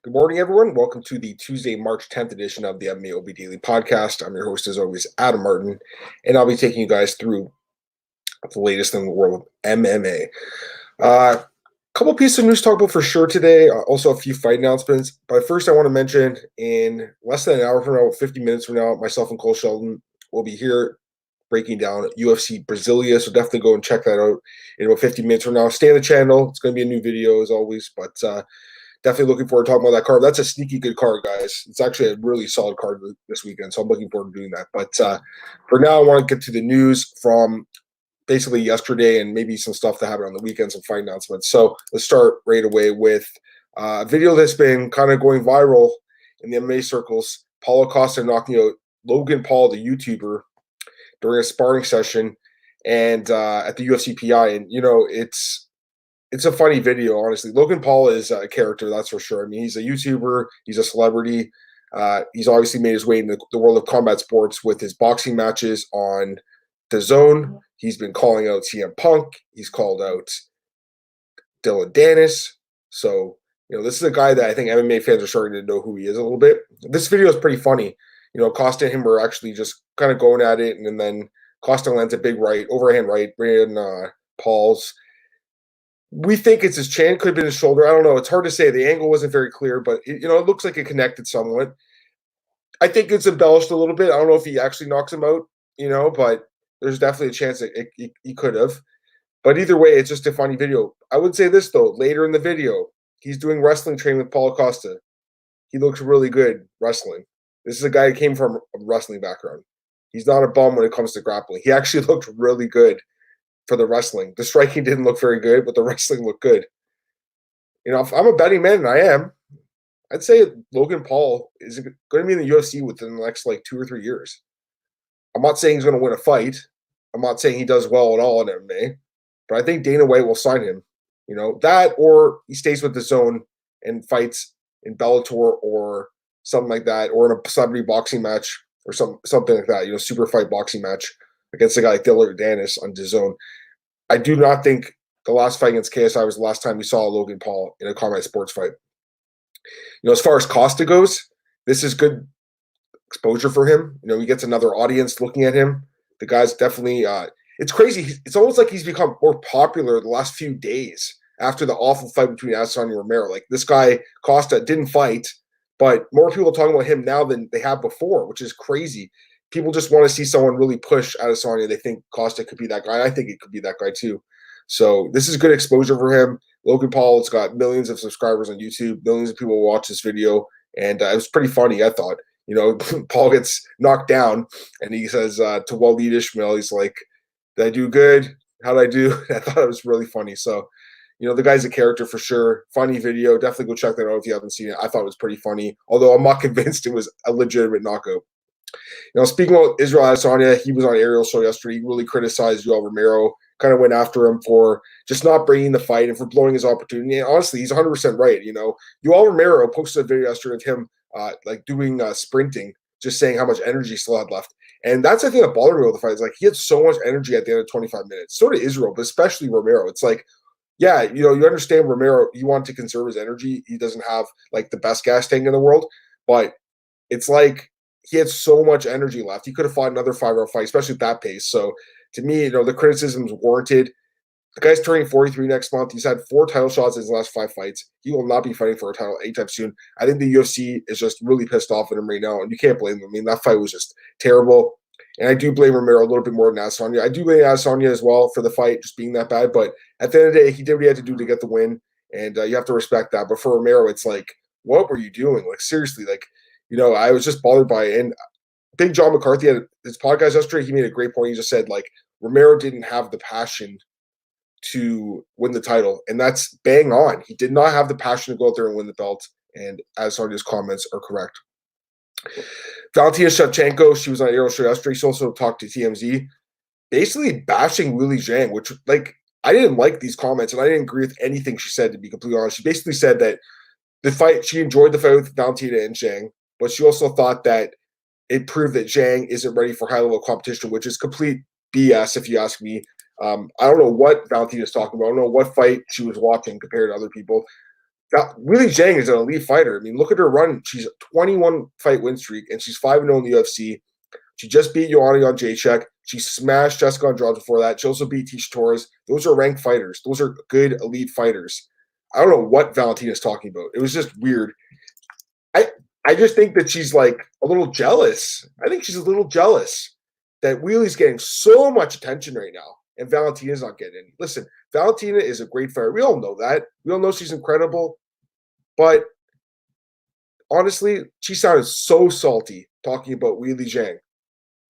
Good morning, everyone. Welcome to the Tuesday, March 10th edition of the MMAOB Daily Podcast. I'm your host, as always, Adam Martin, and I'll be taking you guys through the latest in the world of MMA. A couple pieces of news to talk about for sure today. Also, a few fight announcements. But first, I want to mention in less than an hour from now, 50 minutes from now, myself and Cole Sheldon will be here breaking down UFC Brasilia. So definitely go and check that out in about 50 minutes from now. Stay on the channel. It's going to be a new video as always, but definitely looking forward to talking about that card. That's a sneaky good card, guys. It's actually a really solid card this weekend, so I'm looking forward to doing that. But for now, I want to get to the news from basically yesterday and maybe some stuff that happened on the weekend, some fight announcements. So let's start right away with a video that's been kind of going viral in the MMA circles. Paulo Costa knocking out Logan Paul, the YouTuber, during a sparring session and at the UFC PI. And, it's a funny video, honestly. Logan Paul is a character, that's for sure. I mean, he's a YouTuber. He's a celebrity. He's obviously made his way in the world of combat sports with his boxing matches on DAZN. He's been calling out CM Punk. He's called out Dylan Dennis. So, this is a guy that I think MMA fans are starting to know who he is a little bit. This video is pretty funny. Costa and him were actually just kind of going at it, and then Costa lands a big right, overhand right in Paul's. We think it's his chin, could have been his shoulder. I don't know. It's hard to say. The angle wasn't very clear, but it looks like it connected somewhat. I think it's embellished a little bit. I don't know if he actually knocks him out, but there's definitely a chance that he could have. But either way, it's just a funny video. I would say this, though. Later in the video, he's doing wrestling training with Paulo Costa. He looks really good wrestling. This is a guy who came from a wrestling background. He's not a bum when it comes to grappling. He actually looked really good for the wrestling. The striking didn't look very good, but the wrestling looked good. If I'm a betting man, and I am, I'd say Logan Paul is going to be in the UFC within the next 2 or 3 years. I'm not saying he's going to win a fight. I'm not saying he does well at all in MMA, but I think Dana White will sign him. That, or he stays with the zone and fights in Bellator or something like that, or in a celebrity boxing match or something like that. Super fight boxing match against a guy like Dylan Dennis on DAZN. I do not think the last fight against KSI was the last time we saw Logan Paul in a combat sports fight. As far as Costa goes, this is good exposure for him. He gets another audience looking at him. The guy's definitely it's crazy. It's almost like he's become more popular the last few days after the awful fight between Adesanya and Romero. Like, this guy, Costa, didn't fight, but more people are talking about him now than they have before, which is crazy. People just want to see someone really push Adesanya. They think Costa could be that guy. I think it could be that guy too. So this is good exposure for him. Logan Paul has got millions of subscribers on YouTube. Millions of people watch this video. And it was pretty funny, I thought. Paul gets knocked down, and he says to Weili Ishmael, he's like, did I do good? How did I do? I thought it was really funny. So, the guy's a character for sure. Funny video. Definitely go check that out if you haven't seen it. I thought it was pretty funny, although I'm not convinced it was a legitimate knockout. Speaking about Israel Adesanya, he was on Ariel's show yesterday. He really criticized Yoel Romero, kind of went after him for just not bringing the fight and for blowing his opportunity. And honestly, he's 100% right. Yoel Romero posted a video yesterday of him doing sprinting, just saying how much energy he still had left. And that's the thing that bothered me with the fight. It's like he had so much energy at the end of 25 minutes. So did Israel, but especially Romero. It's like, yeah, you understand Romero, you want to conserve his energy. He doesn't have the best gas tank in the world, but it's like he had so much energy left. He could have fought another 5-round fight, especially at that pace. So to me, the criticism is warranted. The guy's turning 43 next month. He's had 4 title shots in his last 5 fights. He will not be fighting for a title anytime soon. I think the UFC is just really pissed off at him right now, and you can't blame him. I mean, that fight was just terrible. And I do blame Romero a little bit more than Adesanya. I do blame Adesanya as well for the fight just being that bad. But at the end of the day, he did what he had to do to get the win, and you have to respect that. But for Romero, it's like, what were you doing? Seriously, I was just bothered by it. And Big John McCarthy had his podcast yesterday. He made a great point. He just said, Romero didn't have the passion to win the title. And that's bang on. He did not have the passion to go out there and win the belt. And Adesanya's comments are correct. Valentina Shevchenko, she was on Ariel's show yesterday. She also talked to TMZ, basically bashing Weili Zhang, which, I didn't like these comments, and I didn't agree with anything she said, to be completely honest. She basically said that she enjoyed the fight with Valentina and Zhang, but she also thought that it proved that Zhang isn't ready for high-level competition, which is complete BS, if you ask me. I don't know what Valentina's talking about. I don't know what fight she was watching compared to other people. Weili Zhang is an elite fighter. I mean, look at her run. She's a 21 fight win streak, and she's 5-0 in the UFC. She just beat Joanna on Jacek. She smashed Jessica Andrade before that. She also beat Tisha Torres. Those are ranked fighters. Those are good elite fighters. I don't know what Valentina's talking about. It was just weird. I just think that she's like a little jealous. I think she's a little jealous that Weili's getting so much attention right now, and Valentina's not getting any. Listen, Valentina is a great fighter. We all know that. We all know she's incredible. But honestly, she sounded so salty talking about Weili Zhang.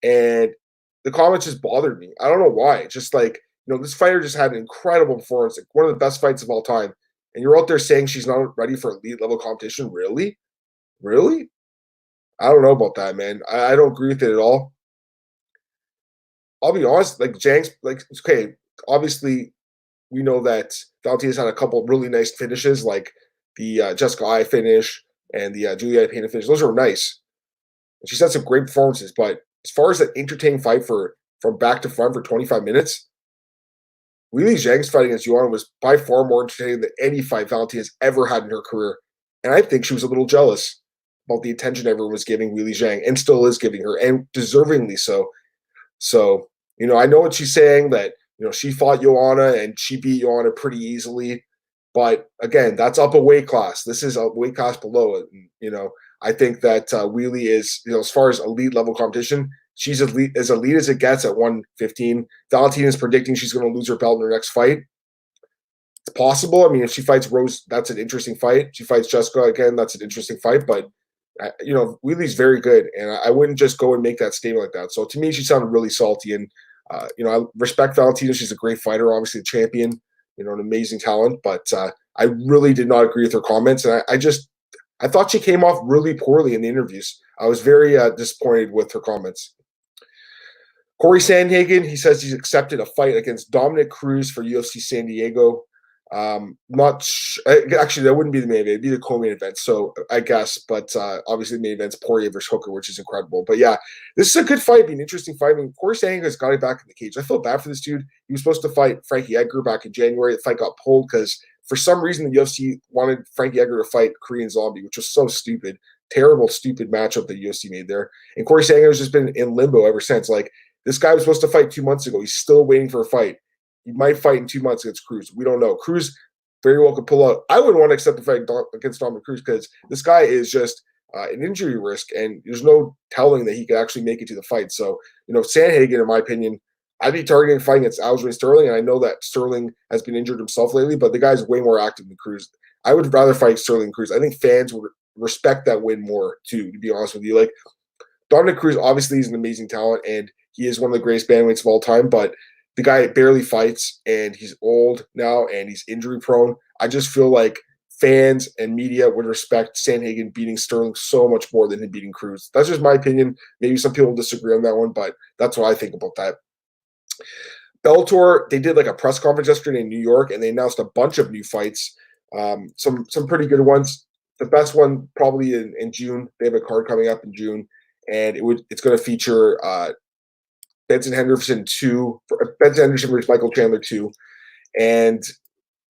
And the comments just bothered me. I don't know why. It's just like, this fighter just had an incredible performance, like one of the best fights of all time. And you're out there saying she's not ready for elite level competition. Really? Really? I don't know about that, man. I don't agree with it at all. I'll be honest, like Zhang's, like, okay, obviously we know that Valentina's had a couple of really nice finishes, like the Jessica Eye finish and the Julia Pena finish. Those are nice. And she's had some great performances, but as far as an entertaining fight from back to front for 25 minutes, Weili Zhang's fight against Joanna was by far more entertaining than any fight Valentina's ever had in her career. And I think she was a little jealous about the attention everyone was giving Weili Zhang, and still is giving her, and deservingly so. So, I know what she's saying, that, she fought Joanna and she beat Joanna pretty easily. But again, that's up a weight class. This is a weight class below it. And, I think that Weili is, as far as elite level competition, she's as elite as it gets at 115. Valentina is predicting she's going to lose her belt in her next fight. It's possible. I mean, if she fights Rose, that's an interesting fight. She fights Jessica again, that's an interesting fight. But Weili's very good, and I wouldn't just go and make that statement like that. So to me, she sounded really salty, and I respect Valentina. She's a great fighter, obviously a champion, an amazing talent. But I really did not agree with her comments, and I thought she came off really poorly in the interviews. I was very disappointed with her comments. Cory Sandhagen, he says he's accepted a fight against Dominick Cruz for UFC San Diego. Actually, that wouldn't be the main event. It'd be the co-main event. So I guess, but obviously the main event's Poirier versus Hooker, which is incredible. But yeah, this is a good fight, be an interesting fight. I mean, Cory Sandhagen has got it back in the cage. I feel bad for this dude. He was supposed to fight Frankie Edgar back in January. The fight got pulled because for some reason the UFC wanted Frankie Edgar to fight Korean Zombie, which was so stupid. Terrible, stupid matchup that UFC made there. And Cory Sandhagen has just been in limbo ever since. Like, this guy was supposed to fight 2 months ago. He's still waiting for a fight. He might fight in 2 months against Cruz. We don't know. Cruz very well could pull out. I wouldn't want to accept the fight against Dominick Cruz because this guy is just an injury risk, and there's no telling that he could actually make it to the fight. So, Sandhagen, in my opinion, I'd be targeting a fight against Aljamain Sterling, and I know that Sterling has been injured himself lately, but the guy's way more active than Cruz. I would rather fight Sterling and Cruz. I think fans would respect that win more, too, to be honest with you. Like, Dominick Cruz, obviously, is an amazing talent, and he is one of the greatest bandweights of all time, but the guy barely fights, and he's old now, and he's injury prone. I just feel like fans and media would respect Sandhagen beating Sterling so much more than him beating Cruz. That's just my opinion. Maybe some people disagree on that one, but that's what I think about that. Bellator, they did like a press conference yesterday in New York, and they announced a bunch of new fights. Some pretty good ones. The best one probably in June. They have a card coming up in June, and it's going to feature Benson Henderson versus Michael Chandler 2. And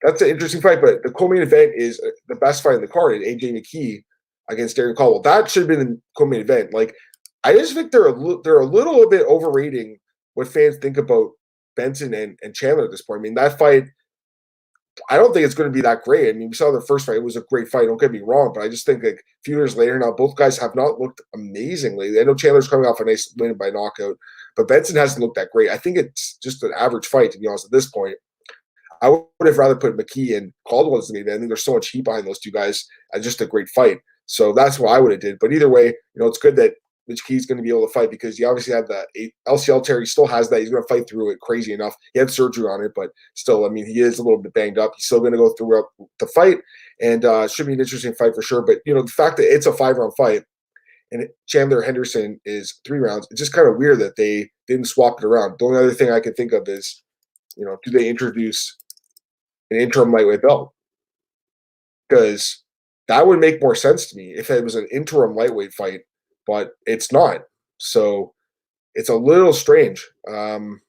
that's an interesting fight, but the co-main event is the best fight in the card, AJ McKee against Darren Caldwell. That should have been the co-main event. Like, I just think they're a little bit overrating what fans think about Benson and Chandler at this point. I mean, that fight, I don't think it's going to be that great. I mean, we saw the first fight. It was a great fight. Don't get me wrong, but I just think like a few years later now, both guys have not looked amazingly. I know Chandler's coming off a nice win by knockout, but Benson hasn't looked that great. I think it's just an average fight, to be honest, at this point. I would have rather put McKee and Caldwell as the main event. I think there's so much heat behind those two guys. Just a great fight. So that's what I would have did. But either way, it's good that McKee's going to be able to fight because he obviously had that LCL tear. He still has that. He's going to fight through it. Crazy enough. He had surgery on it, but still, I mean, he is a little bit banged up. He's still going to go through the fight, and should be an interesting fight for sure. But, the fact that it's a 5-round fight and Chandler Henderson is 3 rounds, it's just kind of weird that they didn't swap it around. The only other thing I can think of is, do they introduce an interim lightweight belt? Because that would make more sense to me if it was an interim lightweight fight, but it's not. So it's a little strange. I don't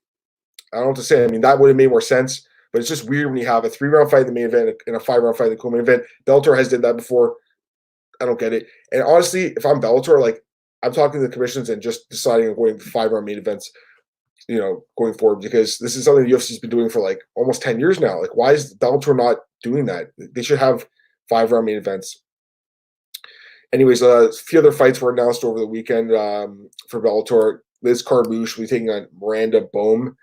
know what to say. I mean, that would have made more sense. But it's just weird when you have a 3-round fight in the main event and a 5-round fight in the co-main event. Bellator has did that before. I don't get it. And honestly, if I'm Bellator, like I'm talking to the commissions and just deciding on going to 5-round main events, going forward, because this is something the UFC's been doing for like almost 10 years now. Like, why is Bellator not doing that? They should have 5-round main events. Anyways, a few other fights were announced over the weekend for Bellator. Liz Carmouche will be taking on Miranda Bohm.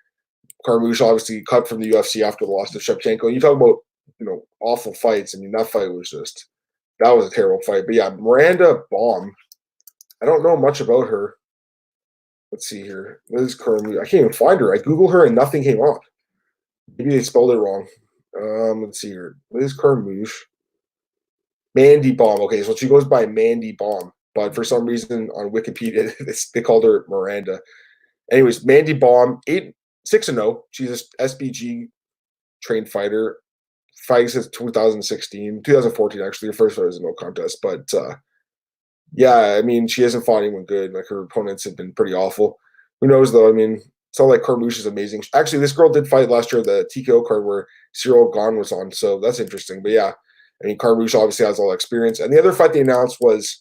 Carmouche obviously cut from the UFC after the loss to Shevchenko. And you talk about, awful fights. I mean, that fight was that was a terrible fight. But yeah, Miranda Bohm, I don't know much about her. Let's see here. Liz Carmouche. I can't even find her. I Googled her and nothing came up. Maybe they spelled it wrong. Let's see here. Liz Carmouche. Mandy Baum. Okay, so she goes by Mandy Baum, but for some reason on Wikipedia they called her Miranda. Anyways, Mandy Baum, 6-0. She's an SBG trained fighter. Fighting since 2014 actually. Her first fight was a no contest, but yeah, I mean she hasn't fought anyone good. Like her opponents have been pretty awful. Who knows though? I mean, it's not like Carmouche is amazing. Actually, this girl did fight last year the TKO card where Cyril Gahn was on, so that's interesting. But yeah. I mean, Carmouche obviously has all the experience. And the other fight they announced was,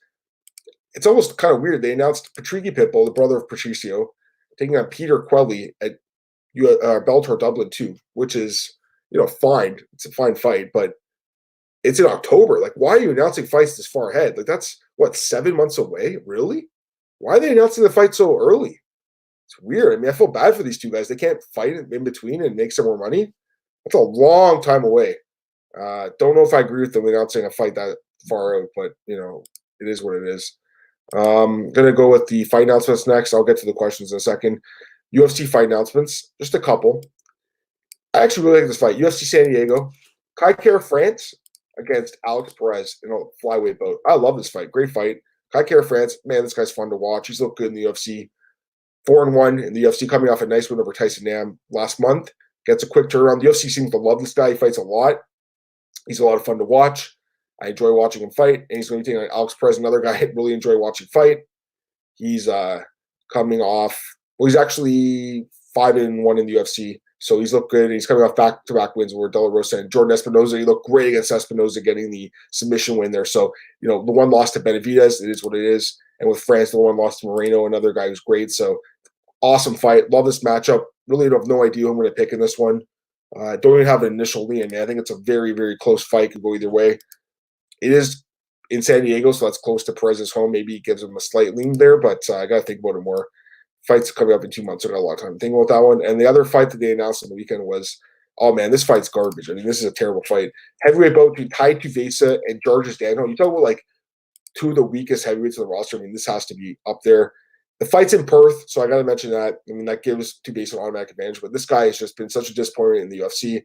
it's almost kind of weird. They announced Patricky Pitbull, the brother of Patricio, taking on Peter Quelly at Bellator Dublin 2, which is, fine. It's a fine fight, but it's in October. Like, why are you announcing fights this far ahead? Like, that's, 7 months away? Really? Why are they announcing the fight so early? It's weird. I mean, I feel bad for these two guys. They can't fight in between and make some more money. That's a long time away. Don't know if I agree with them announcing a fight that far out, but it is what it is. Gonna go with the fight announcements next. I'll get to the questions in a second. UFC fight announcements, just a couple. I actually really like this fight. UFC San Diego, Kai Kara France against Alex Perez in a flyweight bout. I love this fight. Great fight. Kai Kara France, man, this guy's fun to watch. He's looked good in the UFC. 4-1 in the UFC, coming off a nice win over Tyson Nam last month. Gets a quick turnaround. The UFC seems to love this guy. He fights a lot. He's a lot of fun to watch. I enjoy watching him fight. And he's going to be taking on Alex Perez, another guy I really enjoy watching fight. He's coming off, he's actually 5-1 in the UFC. So he's looked good. He's coming off back-to-back wins where De La Rosa and Jordan Espinoza. He looked great against Espinoza getting the submission win there. So, the one lost to Benavidez. It is what it is. And with France, the one lost to Moreno, another guy who's great. So awesome fight. Love this matchup. Really have no idea who I'm going to pick in this one. Don't even have an initial lean. I think it's a very, very close fight. Could go either way. It is in San Diego, so that's close to Perez's home. Maybe it gives him a slight lean there, but I got to think about it more. Fight's coming up in 2 months, so I got a lot of time to think about that one. And the other fight that they announced on the weekend was, oh man, this fight's garbage. I mean, this is a terrible fight. Heavyweight bout between Tuivasa and Jarjis Danho. You talk about like two of the weakest heavyweights in the roster. I mean, this has to be up there. The fight's in Perth, so I got to mention that. I mean, that gives Tuivasa an automatic advantage, but this guy has just been such a disappointment in the UFC.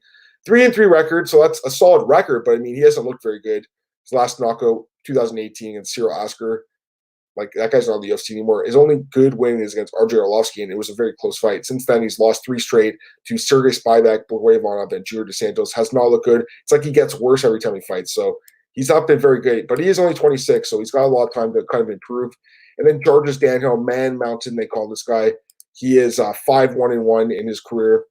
3-3 record, so that's a solid record, but I mean, he hasn't looked very good. His last knockout, 2018, against Cyril Asker. Like, that guy's not in the UFC anymore. His only good win is against RJ Arlovsky, and it was a very close fight. Since then, he's lost 3 straight to Sergey Spivak, Blagoy Ivanov, and Junior Dos Santos. Has not looked good. It's like he gets worse every time he fights, so he's not been very good. But he is only 26, so he's got a lot of time to kind of improve. And then Jarjis Danho, Man Mountain, they call this guy. He is 5-1-1 in his career.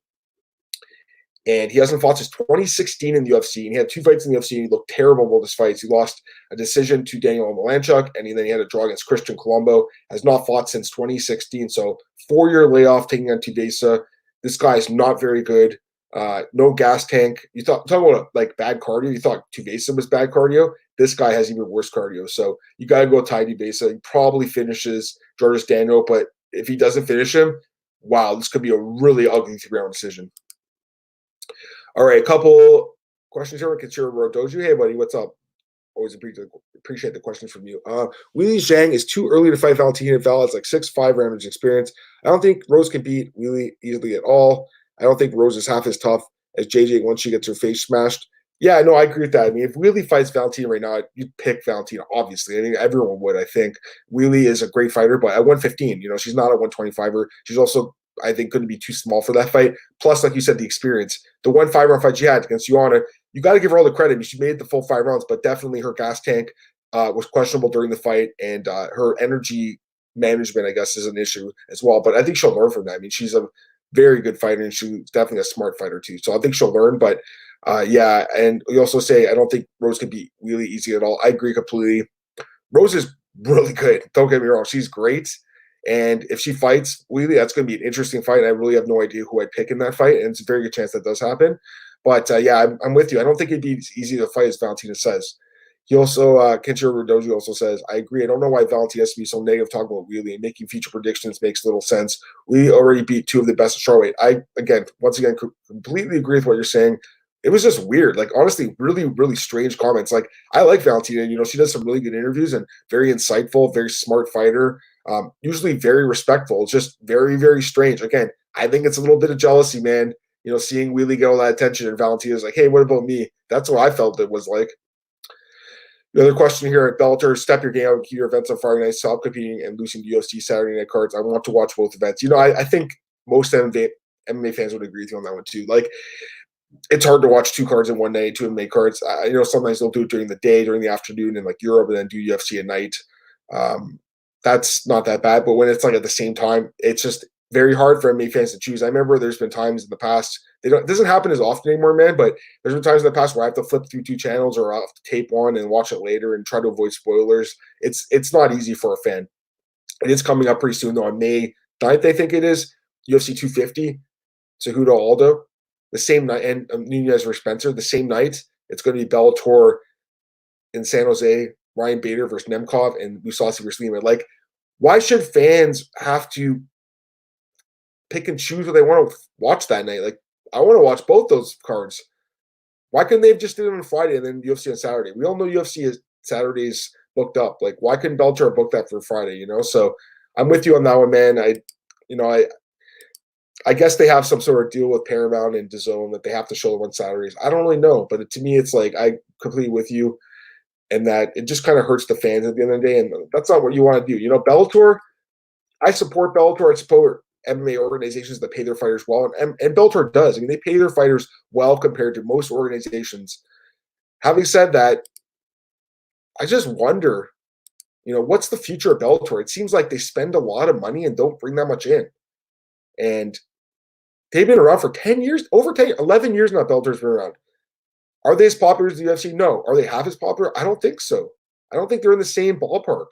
And he hasn't fought since 2016 in the UFC. And he had 2 fights in the UFC, and he looked terrible in both his fights. He lost a decision to Daniel Malanchuk, and then he had a draw against Christian Colombo. Has not fought since 2016. So 4-year layoff taking on Tuivasa. This guy is not very good. No gas tank. You talk about like bad cardio. You thought Tuivasa was bad cardio. This guy has even worse cardio. So you got to go Ty Tuivasa. He probably finishes Jarjis Danho, but if he doesn't finish him, wow, this could be a really ugly 3-round decision. All right, a couple questions here. Consider Rodoju. Hey, buddy, what's up? Always appreciate the questions from you. Weili Zhang is too early to fight Valentina. Val has like 6'5" rounders experience. I don't think Rose can beat Weili easily at all. I don't think Rose is half as tough as JJ once she gets her face smashed. Yeah, no, I agree with that. I mean, if Weili fights Valentina right now, you'd pick Valentina, obviously. I think everyone would, I think. Weili is a great fighter, but at 115, she's not a 125er. She's also, I think, going to be too small for that fight. Plus, like you said, the experience. The 1 5-round fight she had against Joanna, you got to give her all the credit. She made the full 5 rounds, but definitely her gas tank was questionable during the fight, and her energy management, I guess, is an issue as well. But I think she'll learn from that. I mean, she's a very good fighter, and she's definitely a smart fighter too. So I think she'll learn. But yeah, and you also say I don't think Rose could beat Weili easy at all. I agree completely. Rose is really good. Don't get me wrong; she's great. And if she fights Weili, that's going to be an interesting fight. And I really have no idea who I'd pick in that fight, and it's a very good chance that does happen. But yeah, I'm with you. I don't think it'd be as easy to fight as Valentina says. He also, Kenshiro Rudoji also says, I agree. I don't know why Valentina has to be so negative talking about Weili, and making future predictions makes little sense. We already beat two of the best at strawweight. Once again, completely agree with what you're saying. It was just weird. Like, honestly, really, really strange comments. Like, I like Valentina. You know, she does some really good interviews and very insightful, very smart fighter. Usually very respectful. It's just very, very strange. Again, I think it's a little bit of jealousy, man. You know, seeing Weili get all that attention and Valentina's like, hey, what about me? That's what I felt it was like. The other question here at Bellator, step your game out and keep your events on Friday night, stop competing and losing the UFC Saturday night cards. I want to watch both events. You know, I think most MMA fans would agree with you on that one too. Like, it's hard to watch two cards in one night, two MMA cards. You know, sometimes they'll do it during the day, during the afternoon in like Europe, and then do UFC at night. That's not that bad. But when it's like at the same time, it's just very hard for MMA fans to choose. I remember there's been times in the past, it doesn't happen as often anymore, man, but there's been times in the past where I have to flip through two channels or I'll have to tape one and watch it later and try to avoid spoilers. It's not easy for a fan. It is coming up pretty soon, though, on May 9th, I think it is, UFC 250, Cejudo Aldo, the same night, and Nunez versus Spencer, the same night. It's going to be Bellator in San Jose, Ryan Bader versus Nemkov, and Mousasi versus Lima. Like, why should fans have to pick and choose what they want to watch that night? Like, I want to watch both those cards. Why couldn't they have just did it on Friday and then UFC on Saturday? We all know UFC is Saturdays booked up. Like, why couldn't Bellator book that for Friday? You know, so I'm with you on that one, man. I guess they have some sort of deal with Paramount and DAZN that they have to show them on Saturdays. I don't really know, but to me, it's like I completely with you, and that it just kind of hurts the fans at the end of the day, and that's not what you want to do. You know, Bellator, I support Bellator. I support MMA organizations that pay their fighters well, and Bellator does. I mean, they pay their fighters well compared to most organizations. Having said that, I just wonder, you know, what's the future of Bellator? It seems like they spend a lot of money and don't bring that much in. And they've been around for 10 years, over 10, 11 years now. Bellator's been around. Are they as popular as the UFC? No. Are they half as popular? I don't think so. I don't think they're in the same ballpark,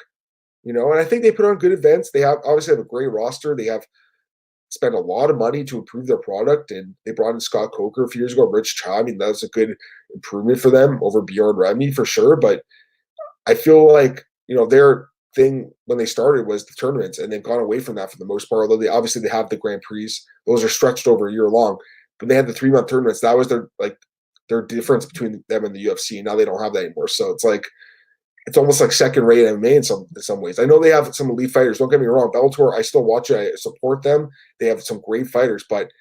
you know, and I think they put on good events. They obviously have a great roster. They have spent a lot of money to improve their product, and they brought in Scott Coker a few years ago, Rich Chow. I mean, that was a good improvement for them over Bjorn Remy for sure. But I feel like, you know, their thing when they started was the tournaments, and they've gone away from that for the most part. Although they have the Grand Prix, those are stretched over a year long, but they had the 3-month tournaments. That was their difference between them and the UFC. Now they don't have that anymore. So it's like, it's almost like second-rate MMA in some ways. I know they have some elite fighters. Don't get me wrong. Bellator, I still watch it. I support them. They have some great fighters, but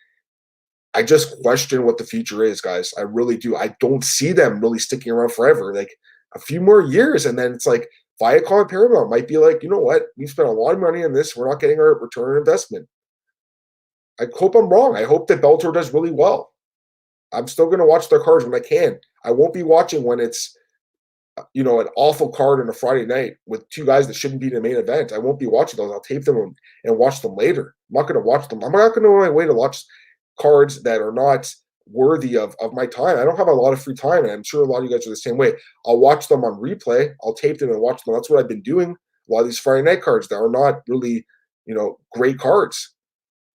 I just question what the future is, guys. I really do. I don't see them really sticking around forever. Like, a few more years, and then it's like Viacom and Paramount might be like, you know what? We've spent a lot of money on this. We're not getting our return on investment. I hope I'm wrong. I hope that Bellator does really well. I'm still going to watch their cards when I can. I won't be watching when it's, you know, an awful card on a Friday night with two guys that shouldn't be in the main event. I won't be watching those. I'll tape them and watch them later. I'm not going to watch them. I'm not going to go on my way to watch cards that are not worthy of my time. I don't have a lot of free time, and I'm sure a lot of you guys are the same way. I'll watch them on replay. I'll tape them and watch them. That's what I've been doing. A lot of these Friday night cards that are not really, you know, great cards.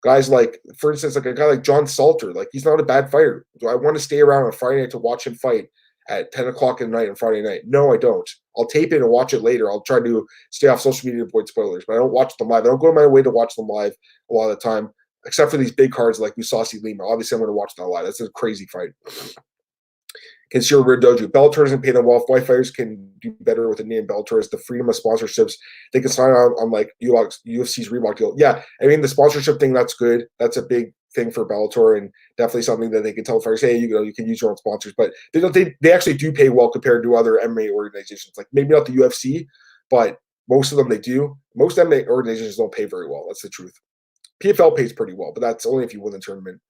Guys like, for instance, like a guy like John Salter, like, he's not a bad fighter. Do I want to stay around on Friday night to watch him fight at 10 o'clock at night on Friday night? No, I don't. I'll tape it and watch it later. I'll try to stay off social media to avoid spoilers, but I don't watch them live. I don't go my way to watch them live a lot of the time, except for these big cards like Mousasi Lima. Obviously, I'm going to watch that live. That's a crazy fight. Consider Dojo. Bellator doesn't pay them well. White fighters can do better with the name Bellator. Is the freedom of sponsorships. They can sign on like UFC's Reebok deal. Yeah, I mean, the sponsorship thing, that's good. That's a big thing for Bellator, and definitely something that they can tell fighters, hey, you can use your own sponsors. But they actually do pay well compared to other MMA organizations. Like, maybe not the UFC, but most of them they do. Most MMA organizations don't pay very well. That's the truth. PFL pays pretty well, but that's only if you win the tournament.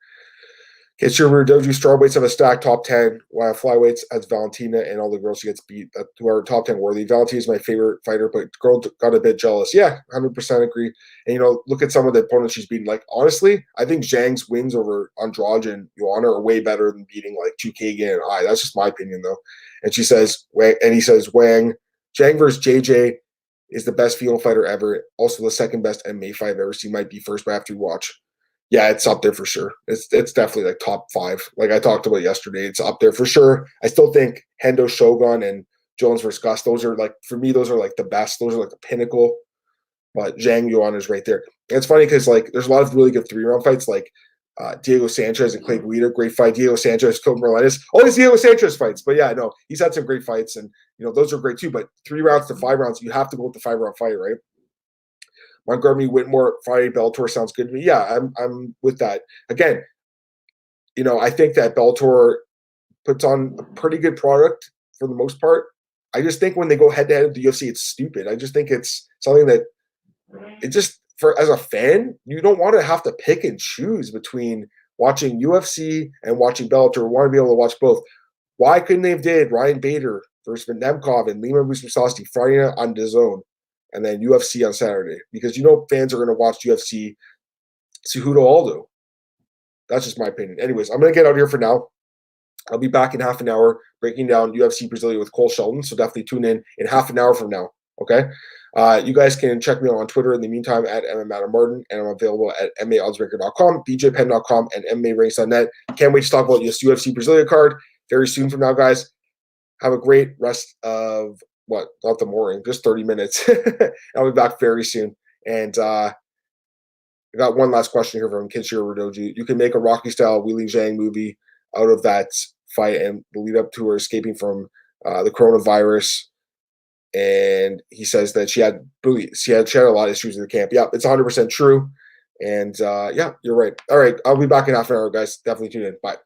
Kenshiro Doji strawweights have a stacked top 10, while flyweights has Valentina and all the girls she gets beat who are top 10 worthy. Valentina is my favorite fighter, but girl got a bit jealous. Yeah, 100% agree. And, look at some of the opponents she's beaten. Like, honestly, I think Zhang's wins over Andrade and Joanna are way better than beating, like, Chukagan and I. That's just my opinion, though. And he says, Zhang versus JJ is the best female fighter ever. Also the second best MMA fight I've ever seen. Might be first, but I have to watch. Yeah, it's up there for sure. It's definitely like top 5. Like I talked about yesterday, it's up there for sure. I still think Hendo Shogun and Jones versus Gus, those are like, for me, those are like the best. Those are like the pinnacle. But Zhang Yuan is right there. And it's funny because like there's a lot of really good 3-round fights, like Diego Sanchez and Clay Guida, great fight. Diego Sanchez, Kobe Morales, all these Diego Sanchez fights. But yeah, no, he's had some great fights, and those are great too. But 3 rounds to 5 rounds, you have to go with the 5-round fight, right? Montgomery Whitmore Friday Bellator sounds good to me. Yeah, I'm with that. Again, I think that Bellator puts on a pretty good product for the most part. I just think when they go head to head with the UFC, it's stupid. I just think it's something that it just, for as a fan, you don't want to have to pick and choose between watching UFC and watching Bellator. We want to be able to watch both. Why couldn't they have did Ryan Bader versus Nemkov and Lima Busasasti Friday night on DAZN? And then UFC on Saturday, because fans are going to watch UFC Cejudo Aldo. That's just my opinion. Anyways, I'm going to get out here for now. I'll be back in half an hour breaking down UFC Brasilia with Cole Shelton, so definitely tune in half an hour from now, okay? You guys can check me out on Twitter in the meantime at MMAOB, and I'm available at MMAOddsbreaker.com, BJPenn.com, and MMARace.net. Can't wait to talk about this UFC Brasilia card very soon from now, guys. Have a great rest of not the morning, just 30 minutes. I'll be back very soon. And I got one last question here from Kenshiro Rodoji. You can make a Rocky-style Weili Zhang movie out of that fight and the lead up to her escaping from the coronavirus. And he says that she had a lot of issues in the camp. Yeah, it's 100% true. And yeah, you're right. All right, I'll be back in half an hour, guys. Definitely tune in. Bye.